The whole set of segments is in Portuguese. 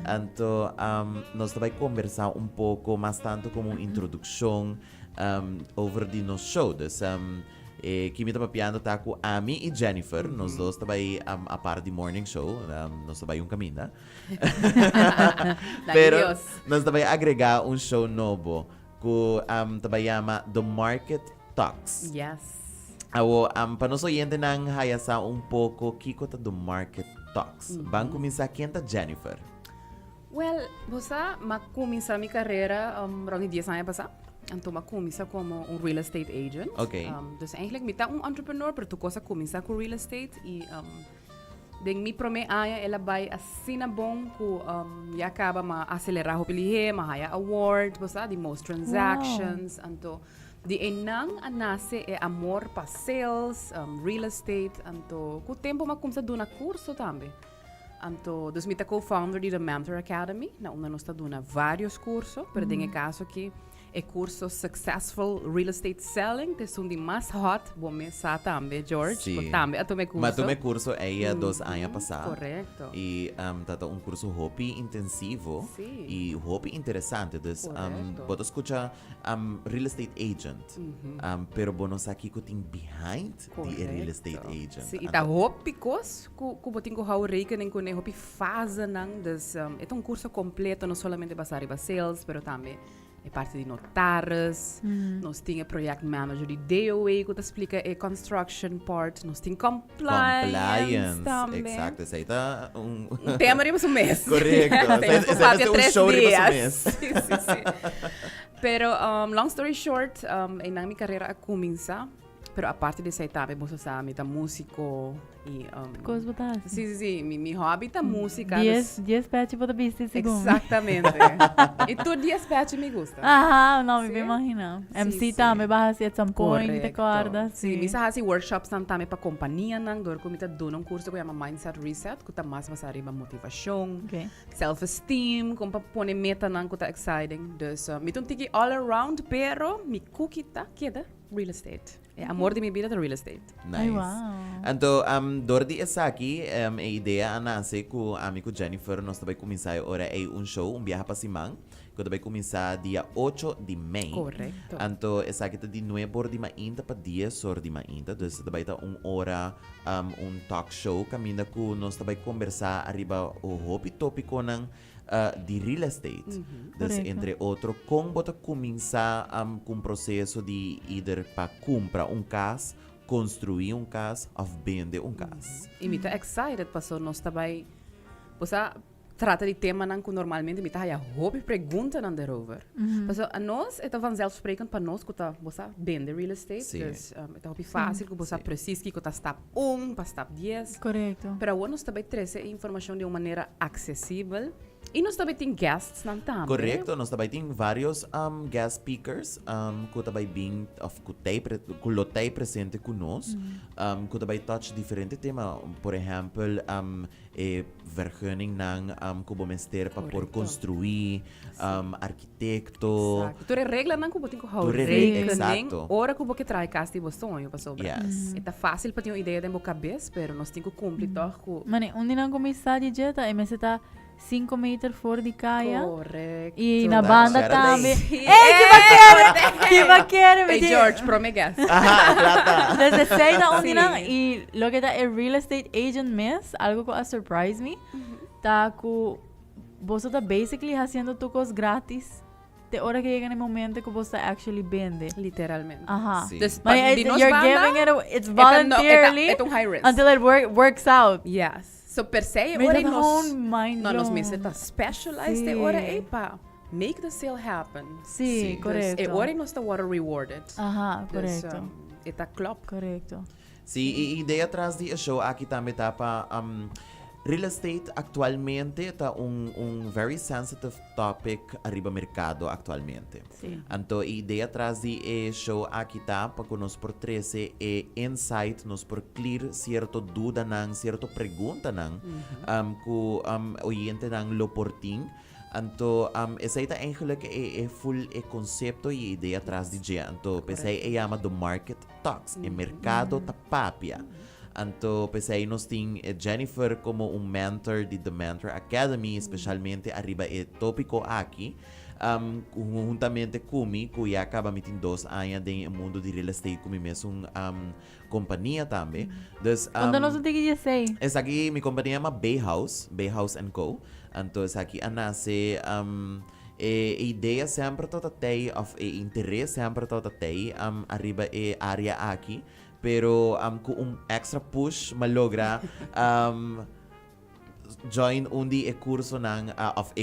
Então, nós vai conversar um pouco mais tanto como uma introdução over de nosso show. Então, que me estava piando tá com Amy e Jennifer, nós dois também a par de morning show, nós também caminho, pero nós também agregar um show novo que também chama The Market Talks. Yes. Para nós oyente nang hayasa um pouco kiko ta The Market Talks. Bang começar quem tá Jennifer? Well, você começou minha carreira around 10 anos passado. Então, eu comecei como real estate agent. Okay. Dus eigenlijk, ik ben een entrepreneur, maar toen comecei com real estate. E, mijn primeira ano, ela vai assim bom que já acaba ma acelerar o pilihe, ma haya award, você de most transactions. Então, de enang a nasce é amor para sales, real estate. Então, com o tempo, eu comecei a dar curso também. Então, dus eu co-founder de The Mentor Academy, na onde nós estamos dando vários cursos, pero tem caso que é curso Successful Real Estate Selling, que são de mais hot, bom mês também, George. Sim. Também, eu tomei curso. Mas tomei curso aí 2 anos passados. Correto. E tá um curso hobby intensivo e hobby interessante. Dus, pode escutar real estate agent, pero bono sa aqui que tem behind the real estate agent. Sim, e tá hobby cos, que botin ko hau rekening com ne hobby fase nang, dus é curso completo, não somente basado em sales, pero também é parte de notares, nós temos project manager de DOA, que te explica a construction part, nós temos compliance também. Exato, esse aí tá tema de um mês. Correto, esse é um show de um mês. Sim. Pero, long story short, em minha carreira começa, pero a parte desse também, você sabe, tá músico e... Coisa botar. Sim, meu hobby tá música. 10 pets para business segundo. Exatamente. E tu 10 pets me gusta. Não, me imagino. MC também vai assim at some point, te acorda. Sim, me sabe workshops também para companhia, dor que me tá dando curso que chama Mindset Reset, que tá mais para arriba motivação, self-esteem, como para pôr meta que tá exciting. Dus, me tô tiki all around, pero me cookie tá queda real estate. É amor de minha vida é real estate. Nice. Então, door die essa aqui, a ideia nasce com a amigo Jennifer, nós também começar agora show, viaje para Simão, que vai começar dia 8 de maio. Correto. Então, essa aqui tá de 9 de maio para 10 horas de maio. Então, vai ter hora, talk show, caminho que nós também conversar arriba o hobby tópico de real estate. Dus, entre outros, como você começar com o processo de ir para comprar casa, construir casa ou vender casa. E me tá excited, passou nós também, você trata de tema que normalmente me tá hobby pergunta daarover. Passou a nós é vanzelfsprekend para nós que tá você vende real estate, dus é hobby fácil que você precisa que tá step 1 para step 10. Correto. Pero nós também traz informação de uma maneira acessível. E nós também temos guests também. Correto, nós também temos vários guest speakers que também vêm, que lotei presente conosco, que também touch diferentes temas. Por exemplo, vergunning que vamos ter para por construir, arquiteto. Exato. Tu regla não que você tem que rekening, ora que você traz casa de você sonho para sobre. Yes. É fácil para ter uma ideia da minha cabeça, mas nós temos que cumprir com. Mano, onde não começar de dieta, é mas está 5 metros fora de caia. Correto. E na banda também. Que bacana! Hey George, promegas. Plata. Desde 6 na onde não. E lo que está é real estate agent mes, algo que surprise me. Tá com você está basically fazendo tucos grátis. De hora que chega no momento que você actually vende. Literalmente. Sí. But you're giving it, it's voluntarily é um high risk. until it works out. Yes. So per se, Mas ora é nós mind nós blown. mesmo tá specialized, Sim. ora epa, make the sale happen. Sim, correto. E ora nós tá water rewarded. Correto. Eta klop. Correto. Sim, e ideia atrás de show aqui também tá para real estate atualmente está very sensitive topic arriba mercado atualmente. Sim. Então, a ideia atrás de show aqui tá para que nós por 13 insight, nós por clear certo dúvida não, certo pergunta não, que o oyente não lo porting. Então, essa aí tá eigenlijk full conceito e ideia atrás de dia. Então, pensei chama do market talks, o mercado tá papia. Anto, pesay nos ting Jennifer como un mentor di The Mentor Academy, especialmente arriba tópico aqui. Juntamente kumi, kuya acaba mitin 2 anos em mundo de real estate kumi mesmo companhia também. Dus, Contanos o que sei. es aqui minha companhia chama Bay House Co. Então, aqui a nasce ideia sempre toda tem, of interesse sempre toda tem, arriba área aqui, pero com extra push malogra join undi curso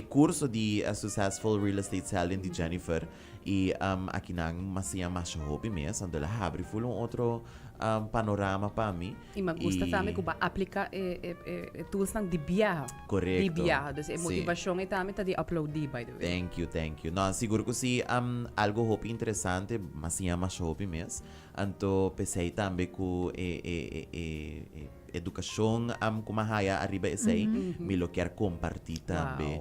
curso de Successful Real Estate Selling de Jennifer e aqui nang masaya mas hobby mes ando la habri full outro panorama para mim E me gusta também que aplica tools ng di biyahe. Correcto. Di biyahe. Dus Sí. motivasyon também tá de upload di, by the way. Thank you. No, siguro ko si algo hobby interessante, masaya mas hobby mes. Anto pesay tambe ko edukasyon kumahaya arriba esay milo quer compartir tambe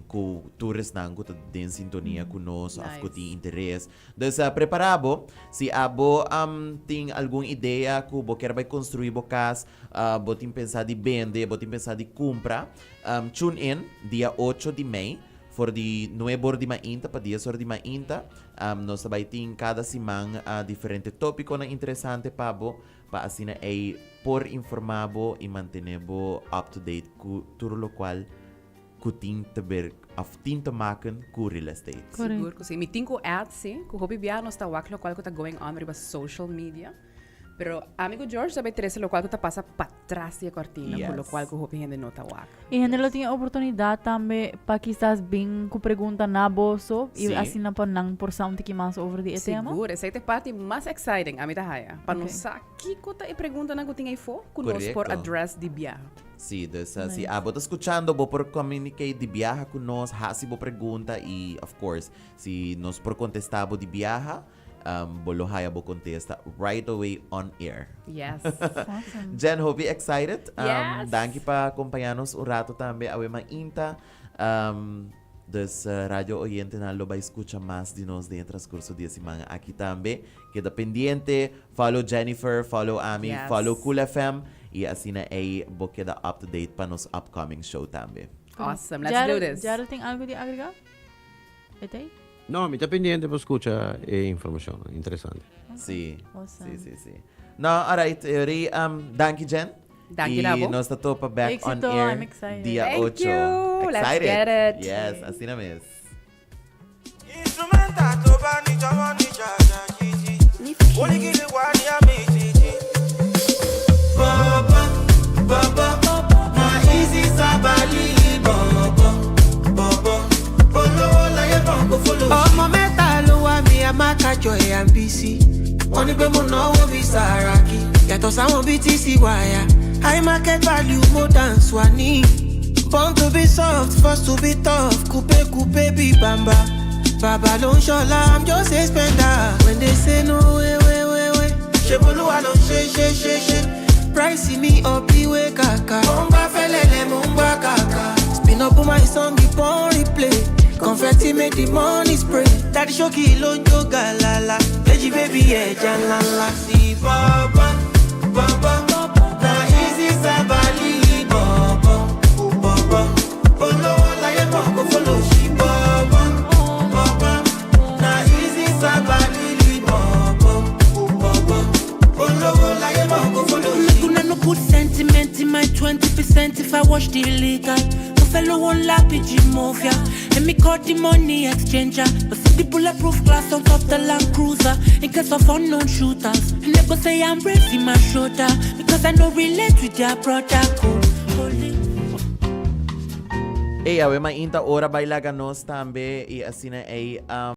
ku tourist nang ko din sintonia kunos of ko ti interesse. Dus preparabo si abo ting algum ideia ku bo quer vai construir bo cas bo tin pensar de vende, bo tin pensar de compra. Tune in dia 8 de May for the 9 de Mainta pa 10 de Mainta. Nós vai ter cada semana diferente tópico na interessante pabo pa asina ay por informabo e mantenebo up to date ku tudo lo qual ku tinta maken ku real estate. Correct. Siguro ko si meeting ko ads ku hobby biyahe nos ta waklo qual ko ta going on riba social media. Pero amigo George, sabe Teresa lo qual ko ta pasa patras di cortina, Yes. con lo qual ko hobby hindi no ta wak. E general tinha oportunidade também para quizás bem com pergunta na bolso e Sim. assim na pa nang por sound que mais over the tema. Siguro, essa é a parte mais exciting, a minha haya. Para Okay. não saber ko ta pergunta na ko tinha ifo, kunos por Correcto. address di biyahe. Sí, dus, Nice. si abo ta escuchando, bo por communicate di biyaha con nos, hasi bo pregunta y of course, si nos por contestabo di biyaha, bolo haya bo contesta right away on air. Yes. Awesome. Jen, hope you excited? Yes. Danke pa acompanharnos un rato también awe mainta. Dus radio oyente na lo ba escucha más de nos de en transcurso de semana aquí también. Queda pendiente, follow Jennifer, follow Ami, Yes. follow Cool FM y así na ay bo queda up to date pa nos upcoming show también. Awesome. Let's do this. Jaro tem algo de agregar? Etei? No, mi está pendiente para escuchar información interesante. Sí, Awesome. sí. No, alright, Eri, danke Jen. Danke, y Rabo. nos topa back Éxito, on air I'm excited. día Thank 8. you. Let's Excited? get it. Yes, así na mes. Instrumental tó bá ní jọmọ́ ní jàjà jíjí. Oníkìlì wà ní àmì jíjí. Bọ̀bọ̀ bọ̀bọ̀ na easy sábàlì bọ̀bọ̀ olówó láyé bọ̀ kò fọlọ́. Ọmọ mẹ́ta ló wá mi a máa kájọ ẹ̀ àǹbísí. Wọ́n ní pé mo náwó bíi Sàràkí. Yàtọ̀ sáwọn bíi TC wáyà. High market value mo dance wà ní. Born to be soft, forced to be tough. Coupe bí bàmbà. Baba ló ń ṣọlá, I'm just a spender. When they say no way. Ṣé bolúwa ló ń ṣe. Price mi ọbí wé kàkà. Mo ń gbá fẹ́lẹ́lẹ̀, mo ń gbá kàkà. Spin up my song, keep on replay. Confetti make the money spray. Daddy Shoki ló ń jó gàlálà. Méjì bébí ẹja ńláńlá. Sí bọ́bọ́, na easy sábàlì bọ́bọ́. Olówó láyé bọ̀ kó fọ́lọ́ sí bọ́bọ́. Na easy sábàlì bọ́bọ́. Olówó láyé bọ̀ kó fọ́lọ́ sí. Make no put sentiment in my 20% if I wash the illegal. No fellow won't lap PG Mafia. Let me call the money exchanger. But see the bulletproof glass on top the Land Cruiser. In case of unknown shooters. And they go say I'm raising my shoulder. Because I know relate with their brother. Awe mainta ora bailaga nos tambe y así na ay